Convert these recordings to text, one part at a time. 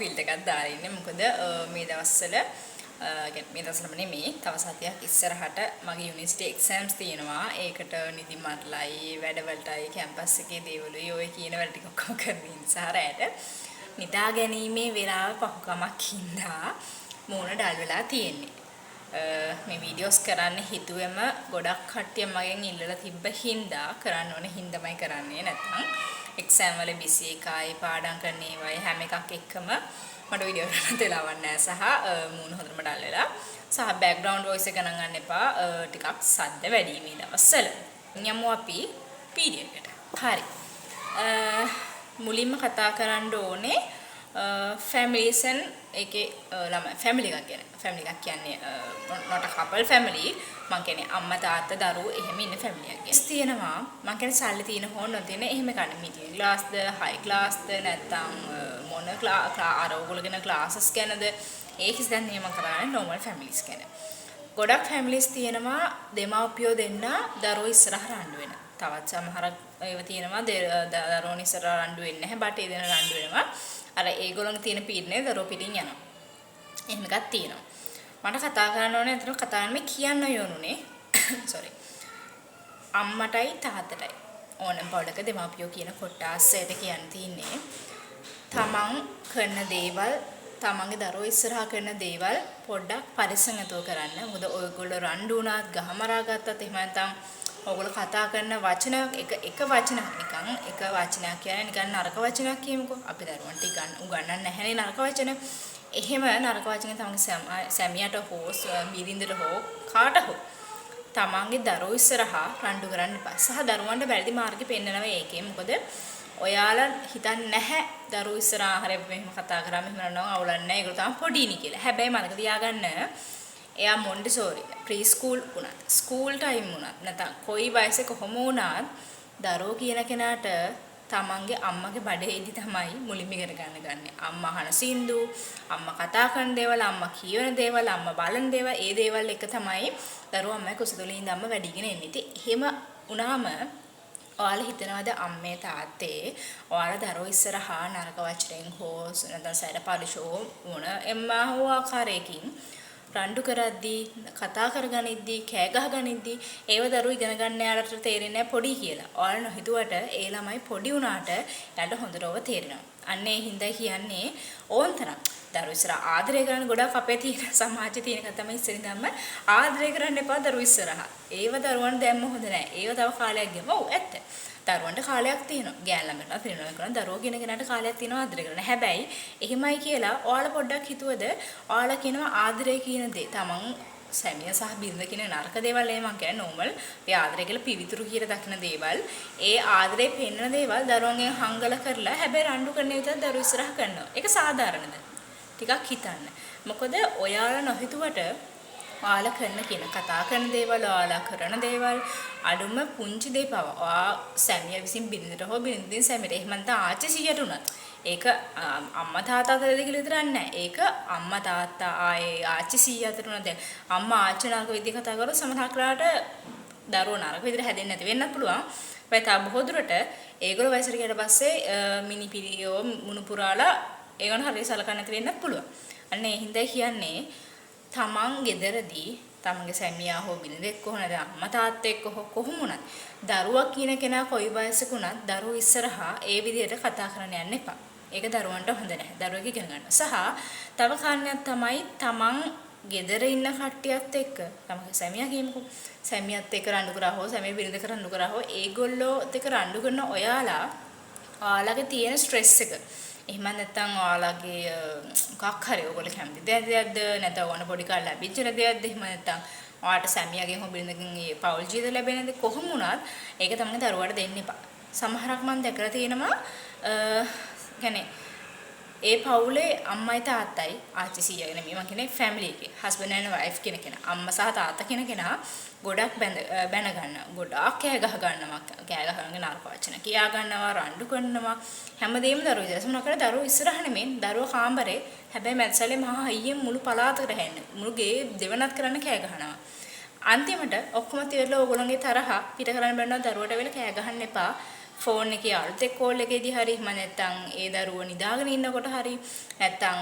Field එකක් දාලා ඉන්නේ. මොකද මේ දවස්වල මේ දවස්වලම නෙමෙයි තව සතියක් ඉස්සරහට මගේ යුනිවර්සිටි එක්සෑම්ස් තියෙනවා. ඒකට නිදි මරලයි වැඩවලටයි කැම්පස් එකේ දේවලුයි ඔය කියන වැඩ ටික ඔක්කොම කරමින් සාරයට නිදා ගැනීමේ වෙලාව පහුකමක් හින්දා මූණ ඩල් වෙලා තියෙන්නේ. මේ වීඩියෝස් කරන්න හිතුවෙම ගොඩක් කට්ටිය මගෙන් ඉල්ලලා තිබ්බ හින්දා කරන්න ඕනේ හින්දාමයි කරන්නේ. නැත්නම් එක්සෑම් වල බිසි එකයි පාඩම් කරන ඒවායි හැම එකක් එක්කම මට වීඩියෝ කරන්න දෙලාවක් නැහැ සහ මූණ හොඳටම ඩල් වෙලා සහ බෑග්ග්‍රවුන්ඩ් වොයිස් එක ගණන් ගන්න එපා ටිකක් සද්ද වැඩි මේ දවස්වල. යමු අපි වීඩියෝ එකට. හරි. මුලින්ම කතා කරන්න ඕනේ ෆැමිලිසන් එකේ ළමයි ෆැමිලි එකක් ගැන. ෆැමිලි එකක් කියන්නේ not a couple family. මං කියන්නේ අම්මා තාත්තා දරුවෝ එහෙම ඉන්න ෆැමිලි එකක්. ඉස් තියෙනවා මං කියන්නේ සල්ලි තියෙන හොන නොතින එහෙම කන්නේ මිඩියම් ක්ලාස්ද හයි ක්ලාස්ද නැත්නම් මොන අර ඔයගොල්ලෝගෙන ක්ලාසස් ගැනද ඒක ඉස්සෙන් නියම කරන්නේ normal families ගැන. ගොඩක් families තියෙනවා දෙමව්පියෝ දෙන්න දරුවෝ ඉස්සරහ රණ්ඩු වෙන. තවත් සමහරක් ඒවා තියෙනවා දරුවෝ ඉස්සරහ රණ්ඩු වෙන්නේ නැහැ බටේ දෙන රණ්ඩු වෙනවා. අර ඒගොල්ලන්ගේ තියෙන පීඩනය දරුවෝ පිටින් යනවා. එහෙම එකක් තියෙනවා. මට කතා කරන්න ඕනේ අතන කතා කරන්නේ කියන්න යෝනුනේ. sorry. අම්මටයි තාත්තටයි ඕනම පොඩක දෙමාපියෝ කියන කොටාස්සයට කියන්න තියෙන්නේ තමන් කරන දේවල් තමන්ගේ දරුවෝ ඉස්සරහා කරන දේවල් පොඩ්ඩක් පරිස්සමෙන්තෝ කරන්න. මොකද ඔයගොල්ලෝ රණ්ඩු වුණාත් ගහමරා ගත්තත් එහෙම නැත්නම් ඔයගොල්ලෝ කතා කරන වචන එක වචනයක් නිකන් එක වචනයක් කියන්නේ නිකන් නරක වචනයක් කියමුකෝ. අපි දරුවන්ට උගන්වන්නේ නැහැනේ නරක වචන. එහෙම නරක වචන තමන්ගේ සැමියාට හෝ බිරිඳට හෝ කාට හෝ තමන්ගේ දරුවෝ ඉස්සරහා රණ්ඩු කරන්න එපා. සහ දරුවන්ට වැරදි මාර්ගෙ පෙන්නනවා ඒකේ. මොකද ඔයාලා හිතන්නේ නැහැ දරුවෝ ඉස්සරහා හරිය මෙහෙම කතා කරාම එහෙම නෝ අවුලක් නැහැ. ඒගොල්ලෝ තමයි පොඩිනි කියලා. හැබැයි මතක තියාගන්න එයා මොන්ටිසෝරි ප්‍රී ස්කූල් වුණත් ස්කූල් ටයිම් වුණත් නැත්නම් කොයි වයසේ කොහොම වුණත් දරුවෝ කියන කෙනාට තමන්ගේ අම්මගේ බඩේදී තමයි මුලින්ම ඉගෙන ගන්න. අම්මා අහන සින්දු, අම්මා කතා කරන දේවල්, අම්මා කියවන දේවල්, අම්මා බලන දේවල්, ඒ දේවල් එක තමයි දරුවෝ අම්මයි කුසදොලේ ඉඳන්ම වැඩිගෙන එන්නේ. ඉතින් එහෙම වුණාම ඔයාලා හිතනවාද අම්මේ තාත්තේ ඔයාලා දරුවෝ ඉස්සරහා නරක වචනෙන් හෝ නැත්නම් සැඩ පරිශෝ වුණ එම්මා හෝ ආකාරයකින් රණ්ඩු කරද්දී කතා කරගනිද්දී කෑ ගහගනිද්දී ඒව දරුවෝ ඉගෙන ගන්න යාලට තේරෙන්නේ නැහැ පොඩි කියලා. ඔයාලා නොහිතුවට ඒ ළමයි පොඩි වුණාට යාලට හොඳටම තේරෙනවා. අන්න ඒ හින්දා කියන්නේ ඕන්තරම් දරුවෝ ඉස්සරහ ආදරය කරන ගොඩක් අපේ තියෙන සමාජයේ තියෙන එක තමයි ඉස්සරින් දැම්ම ආදරය කරන්න එපා දරුවෝ ඉස්සරහ. ඒව දරුවන් දැම්ම හොඳ නැහැ. ඒව තව කාලයක් ගියම ඔව් ඇත්ත. දරුවන්ට කාලයක් තියෙනවා. ගෑන් ළමයට පිරිනමන කරන දරුවෝ කෙනෙකුට කාලයක් තියෙනවා ආදරය කරන්න. හැබැයි එහෙමයි කියලා ඔයාලා පොඩ්ඩක් හිතුවද ඔයාලා කියනවා ආදරය කියන දේ තමන් සැමියා සහ බිරිඳ කියන නරක දේවල් ඒ මං කියන්නේ normal ඒ ආදරය කියලා පිවිතුරු කියලා දකින දේවල් ඒ ආදරේ පෙන්වන දේවල් දරුවන්ගෙන් හංගල කරලා හැබැයි රණ්ඩු කරන විදිහට දරුවෝ ඉස්සරහ කරනවා. ඒක සාධාරණද? ටිකක් හිතන්න. මොකද ඔයාලා නොහිතුවට ඔයාලා කරන කියන කතා කරන දේවල් ඔයාලා කරන දේවල් අඩුම පුංචි දේ පව ඔයා සැමියා විසින් බිරිඳට හෝ බිරිඳින් සැමියට එහෙම නැත්නම් ආච්චි සීයට උනත් ඒක අම්මා තාත්තා අතර දෙක විතරක් නෑ. ඒක අම්මා තාත්තා ආයේ ආච්චි සීය අතර උනත් දැන් අම්මා ආච්චි නරක විදිහ කතා කරලා සමහරක්ලාට දරුවෝ නරක විදිහට හැදෙන්නේ නැති වෙන්නත් පුළුවන්. වෙයි තා බොහෝ දුරට ඒගොල්ලෝ වයසට ගියට පස්සේ මිනිපිරියෝ මුණුපුරාලා ඒගොල්ලෝ හරිය සලකන්නේ නැති වෙන්නත් පුළුවන්. අන්න ඒ හින්දා කියන්නේ තමන් ගෙදරදී තමන්ගේ සැමියා හෝ බිරිඳෙක් කොහොමද අම්මා තාත්තා එක්ක කොහොම වුණත් දරුවා කියන කෙනා කොයි වයසක වුණත් දරුවෝ ඉස්සරහා ඒ විදිහට කතා කරන්න යන්න එපා. ඒක දරුවන්ට හොඳ නැහැ. දරුවෙක් ඉගෙන ගන්න. සහ තව කාරණයක් තමයි තමන් ගෙදර ඉන්න කට්ටියත් එක්ක තමන්ගේ සැමියා කියමුකෝ සැමියාත් එක්ක රණ්ඩු කරා හෝ සැමියා බිරිඳ එක්ක රණ්ඩු කරා හෝ ඒගොල්ලෝ එක්ක රණ්ඩු කරන ඔයාලගේ තියෙන ස්ට්‍රෙස් එක එහෙම නැත්නම් ඔයාලගේ මොකක් හරි ඔයගොල්ලෝ කැමති දෙයක්ද නැත්නම් ඕන පොඩි කාලේ ලැබිච්ච දෙයක්ද එහෙම නැත්නම් ඔයාලට සැමියාගෙන් හෝ බිරිඳගෙන් මේ පෞල් ජීවිත ලැබෙනද කොහොම වුණත් ඒක තමයි දරුවාට දෙන්න එපා. සමහරක් මම දැකලා තියෙනවා කියන්නේ ඒ පවුලේ අම්මයි තාත්තයි ආච්චි සීයා නෙමෙයි මම කියන්නේ ෆැමිලි එකේ හස්බන්ඩ් ඇන්ඩ් වයිෆ් කියන කෙනා අම්මා සහ තාත්තා කියන කෙනා ගොඩක් බැන ගන්නවා ගොඩක් කෑ ගහ ගන්නවා කෑ ගහගෙන නරක වචන කියා ගන්නවා රණ්ඩු කරනවා හැමදේම දරුවෝ ඉස්සරහ මොනකද දරුවෝ ඉස්සරහ නෙමෙයි දරුවෝ කාමරේ හැබැයි මැද්සලේ මහා අයියෙන් මුළු පළාතකට හැන්නේ මුළු ගේ දෙවනත් කරන්න කෑ ගහනවා අන්තිමට ඔක්කොම තියලා ඕගොල්ලන්ගේ තරහ පිට කරන්න බැන්නා දරුවට වෙල කෑ ගහන්න එපා ෆෝන් එකේ අලුත් කෝල් එකේදී හරි මම නැත්තම් ඒ දරුවෝ නිදාගෙන ඉන්නකොට හරි නැත්තම්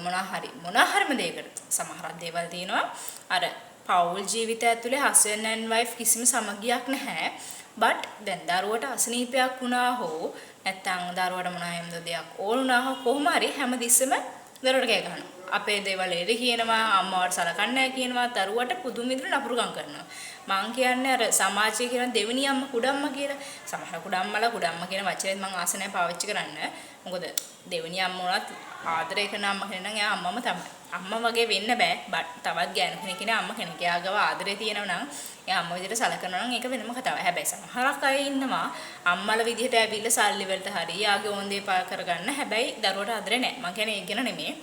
මොනවා හරිම දෙයකට සමහරක් දේවල් තියෙනවා අර පෞල් ජීවිතය ඇතුලේ husband and wife කිසිම සමගියක් නැහැ but දැන් දරුවට අසනීපයක් වුණා හෝ නැත්තම් දරුවට මොනවා හැම දෙයක් ඕන වුණා හෝ කොහොම හරි හැමතිස්සෙම දරුවට කෑ ගහනවා අපේ දේවල් එරි කියනවා අම්මවට සලකන්නේ නැහැ කියනවා දරුවට පුදුම විදිහට නපුරුකම් කරනවා මං කියන්නේ අර සමාජයේ කියන දෙවෙනි අම්මා කුඩම්මා කියලා සමහර කුඩම්මා කියන වචනේත් මං ආස නැහැ පාවිච්චි කරන්න මොකද දෙවෙනි අම්මා උනත් ආදරය කරන අම්මා කෙනෙක් නම් එයා අම්මම තමයි අම්මා වගේ වෙන්න බෑ බට් තවත් ගෑනු කෙනෙක් ඉන්නේ අම්මා කෙනෙක් එයාගව ආදරය තියෙනවා නම් එයා අම්මා විදිහට සලකනවා නම් ඒක වෙනම කතාවක් හැබැයි සමහරක් අය ඉන්නවා අම්මලා විදිහට ඇවිල්ලා සල්ලි වලට හරි යාගේ ඕන් දේ පාර කරගන්න හැබැයි දරුවට ආදරේ නැහැ මං කියන්නේ ඒක ගැන නෙමෙයි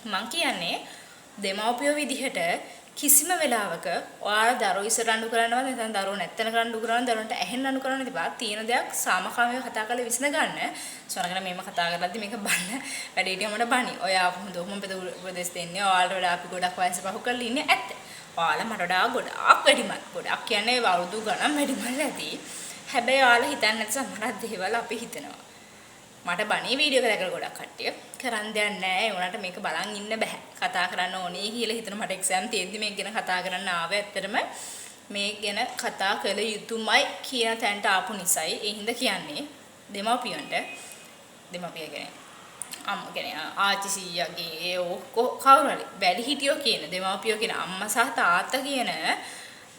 මං කියන්නේ දෙමව්පියෝ විදිහට කිසිම වෙලාවක ඔයාලා දරුවෝ ඉස්සර රණ්ඩු කරනවා නැත්නම් දරුවෝ නැත්තන රණ්ඩු කරනවා දරුවන්ට ඇහෙන්න රණ්ඩු කරනවා තිබා තියෙන දෙයක් සාමකාමීව කතා කරලා විසඳ ගන්න සොනගෙන මේම කතා කරද්දි මේක බන්න වැඩි හිටියම මට බනි ඔයා හොඳම උපදෙස් දෙන්නේ ඔයාලට වඩා අපි ගොඩක් වයස පහු කරලා ඉන්නේ ඇත්ත ඔයාලා මට වඩා ගොඩක් වැඩිමත් ගොඩක් කියන්නේ අවුරුදු ගණන් වැඩිමල් ඇති හැබැයි ඔයාලා හිතන්නේ නැති සමහර දේවල් අපි හිතනවා මට බණී වීඩියෝ එක දැකලා ගොඩක් කට්ටිය කරන් දෙයක් නැහැ ඒ උනාට මේක බලන් ඉන්න බෑ කතා කරන්න ඕනේ කියලා හිතන මට එක්සෑම් තියෙද්දි මේක ගැන කතා කරන්න ආවේ ඇත්තටම මේ ගැන කතා කළ යුතුමයි කියන තැනට ආපු නිසායි ඒ හින්දා කියන්නේ දෙමව්පිය කියන්නේ අම්මා කියන්නේ ආච්චි සීයාගේ ඒ කවුරු හරි වැඩි හිටියෝ කියන දෙමව්පියෝ කියන අම්මා සහ තාත්තා කියන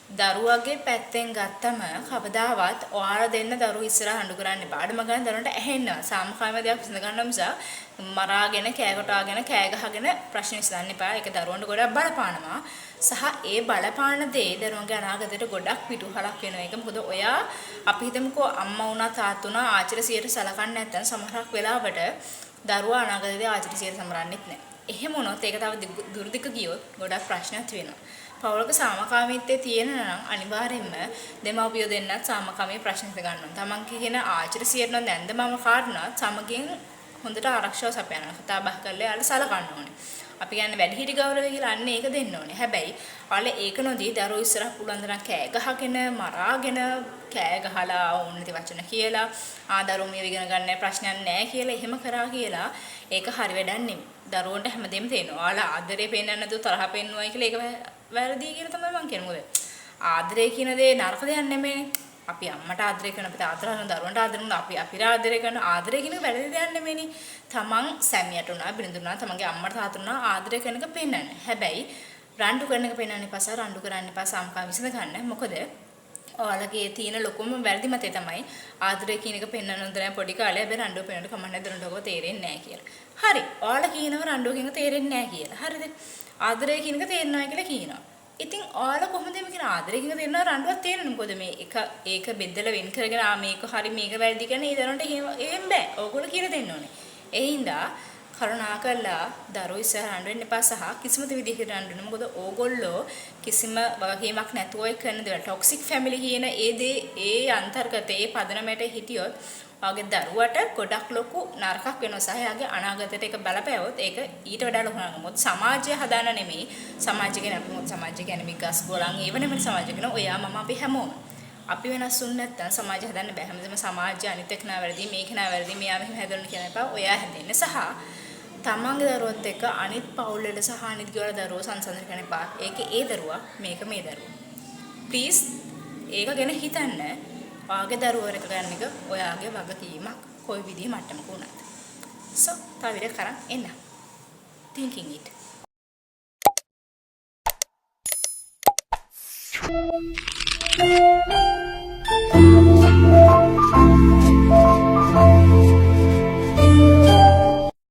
දරුවගේ පැත්තෙන් ගත්තම කවදාවත් ඔයාලා දෙන්න දරුවෝ ඉස්සරහ හඬු කරන්න එපා. අඩම ගන්න දරුවන්ට ඇහෙන්නවා. සාමකාමීව දෙයක් විසඳ ගන්න නිසා මරාගෙන කෑ කොටාගෙන කෑ ගහගෙන ප්‍රශ්න විසඳන්න එපා. ඒක දරුවන්ට ගොඩක් බලපානවා. සහ ඒ බලපාන දේ දරුවන්ගේ අනාගතයට ගොඩක් පිටුහලක් වෙනවා. ඒක මොකද ඔයා අපි හිතමුකෝ අම්මා වුණා තාත්තා වුණා ආච්චිට 100ට සලකන්නේ නැත්නම් සමහරක් වෙලාවට දරුවා අනාගතයේදී ආච්චිට 100ට සමරන්නෙත් නැහැ. එහෙම වුණොත් ඒක තව දුරදිග ගියොත් ගොඩක් ප්‍රශ්නත් වෙනවා. පවුලක සාමකාමීත්වයේ තියෙන නම් අනිවාර්යෙන්ම දෙමව්පියෝ දෙන්නත් සාමකාමී ප්‍රශ්න හිත ගන්නවා. තමන් කියන ආචාර සියරන නැන්ද මම කාරණා සමගින් හොඳට ආරක්ෂාව සපයනවා. කතා බහ කරලා යාළ සලකන්න ඕනේ. අපි කියන්නේ වැඩිහිටි ගෞරවය කියලා අන්න ඒක දෙන්න ඕනේ. හැබැයි ඔයාලා ඒක නොදී දරුවෝ ඉස්සරහ පුළුවන් තරම් කෑ ගහගෙන මරාගෙන කෑ ගහලා ඕන නැති වචන කියලා දරුවෝ මේව ඉගෙන ගන්න ප්‍රශ්නයක් නැහැ කියලා එහෙම කරා කියලා ඒක හරි වැඩක් නෙමෙයි. දරුවන්ට හැමදේම තේරෙනවා. ඔයාලා ආදරේ පෙන්නන්න නැතුව තරහ පෙන්නුවයි කියලා ඒක වැරදි කියලා තමයි මම කියන්නේ. මොකද ආදරය කියන දේ නරක දෙයක් නෙමෙයිනේ. අපි අම්මට ආදරය කරන අපිට ආදර කරන දරුවන්ට ආදර කරන අපි අපිට ආදරය කරන ආදරය කියන එක වැරදි දෙයක් නෙමෙයිනේ. තමන් සැමියට උනා බිරිඳුනා තමන්ගේ අම්මට තාත්තට උනා ආදරය කරන එක පෙන්වන්න. හැබැයි රණ්ඩු කරන එක පෙන්වන්න එපා සහ රණ්ඩු කරන්න එපා සාමකාම විසඳ ගන්න. මොකද ඔයාලගේ තියෙන ලොකුම වැරදි මතය තමයි ආදරය කියන එක පෙන්වන්න හොඳ නැහැ පොඩි කාලේ. හැබැයි රණ්ඩුව පෙන්වන්නට කමක් නැහැ දරුවන්ට ඔබ තේරෙන්නේ නැහැ කියලා. හරි. ඔයාලා කියනවා රණ්ඩුව කියන එක තේරෙන්නේ නැහැ කියලා. හරිද? ආදරය කියන එක තේරෙනවා කියලා කියනවා. ඉතින් ඔයාලා කොහොමද මේක ආදරය කියන තේරෙනවා රණ්ඩුවක් තේරෙන්නේ මොකද මේ ඒක බෙදලා වෙන් කරගෙන මේක හරි මේක වැරදි කියන ඒ දරුවන්ට එහෙම බෑ. ඕගොල්ලෝ කියලා දෙන්න ඕනේ. ඒ හින්දා කරුණාකරලා දරුවෝ ඉස්සරහ රණ්ඩු වෙන්න එපා සහ කිසිම විදිහකට රණ්ඩු වෙන්න. මොකද ඕගොල්ලෝ කිසිම වගකීමක් නැතුව ඔය කරන දේවල් ටොක්සික් ෆැමිලි කියන ඒ අන්තර්ගතයේ පදනමට හිටියොත් ඔයාගේ දරුවට ගොඩක් ලොකු නරකක් වෙනවා සහ එයාගේ අනාගතයට ඒක බලපෑවොත් ඒක ඊට වඩා ලොකු නරකක්. මොකද සමාජය හදාන්න නෙමෙයි සමාජය කියන්නේ අපි මොකද සමාජය කියන්නේ මේ ගස් ගෝලන් ඒව නෙමෙයි සමාජය කියන ඔයා මම අපි හැමෝම අපි වෙනස් වුනේ නැත්නම් සමාජය හදන්න බෑ. හැමදේම සමාජය අනිත් එක්ක නා වැරදි මේක නා වැරදි මෙයා මෙහෙම හැදෙන්න කියන එපා. ඔයා හැදෙන්න සහ තමන්ගේ දරුවොත් එක්ක අනිත් පවුල් වල සහ අනිත් ගෙවල දරුවෝ සංසන්දනය කරන්න එපා. ඒකේ ඒ දරුවා මේක මේ දරුවා. ප්ලීස් ඒක ගැන හිතන්න. ඔයාගේ දරුවෝ එක ගන්න එක ඔයාගේ වගකීමක් කොයි විදිහේ මට්ටමක වුණත්. So තව විදිහට කරන් එන්න. Thinking it.